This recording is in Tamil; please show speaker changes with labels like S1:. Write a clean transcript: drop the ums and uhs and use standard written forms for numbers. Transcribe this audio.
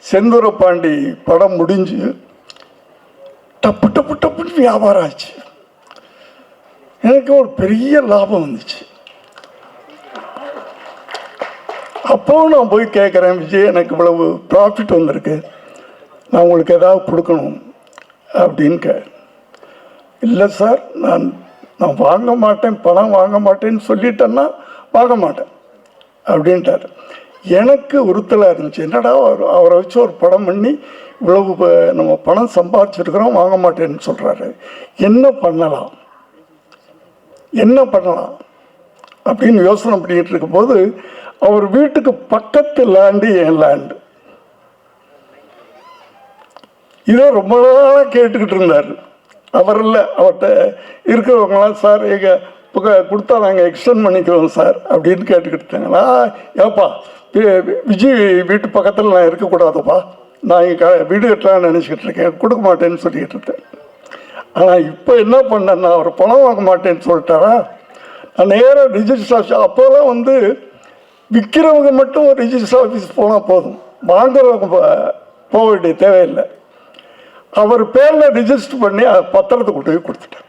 S1: செந்தூர பாண்டி படம் முடிஞ்சு டப்பு டப்பு டப்புன்னு வியாபாரம் ஆச்சு. எனக்கு ஒரு பெரிய லாபம் வந்துச்சு. அப்போவும் நான் போய் கேட்குறேன், விஜய் எனக்கு இவ்வளவு ப்ராஃபிட் வந்திருக்கு, நான் உங்களுக்கு ஏதாவது கொடுக்கணும் அப்படின்னு இல்லை சார், நான் வாங்க மாட்டேன், பணம் வாங்க மாட்டேன்னு சொல்லிட்டேன்னா வாங்க மாட்டேன் அப்படின்ட்டார். எனக்கு உறுத்தலாக இருந்துச்சு. என்னடா அவரை வச்சு ஒரு படம் பண்ணி இவ்வளவு நம்ம பணம் சம்பாதிச்சிருக்கிறோம், வாங்க மாட்டேன்னு சொல்கிறாரு, என்ன பண்ணலாம் அப்படின்னு யோசனை பண்ணிக்கிட்டு இருக்கும்போது அவர் வீட்டுக்கு பக்கத்து லேண்டு என் லேண்டு. இதை ரொம்ப நாளாக கேட்டுக்கிட்டு இருந்தார். அவர் இல்லை, அவர்கிட்ட இருக்கிறவங்களாம் சார் எங்கள் கொடுத்தா நாங்கள் எக்ஸ்டெண்ட் பண்ணிக்கிறோம் சார் அப்படின்னு கேட்டுக்கிட்டு இருந்தாங்களா. ஏப்பா விஜய் வீட்டு பக்கத்தில் நான் இருக்கக்கூடாதுப்பா, நான் இங்கே வீடு கட்டலான்னு நினச்சிக்கிட்டு இருக்கேன், கொடுக்க மாட்டேன்னு சொல்லிக்கிட்டு இருக்கேன். ஆனால் இப்போ என்ன பண்ணேன்னா அவர் பணம் வாங்க மாட்டேன்னு சொல்லிட்டாரா, நான் நேராக ரிஜிஸ்டர் ஆஃபீஸ், அப்போலாம் விற்கிறவங்க மட்டும் ரிஜிஸ்டர் ஆஃபீஸ் போனால் போதும், வாங்குறவங்க போக வேண்டிய தேவையில்லை. அவர் பேரில் ரிஜிஸ்டர் பண்ணி பத்திரத்தை கொண்டு போய் கொடுத்துட்டேன்.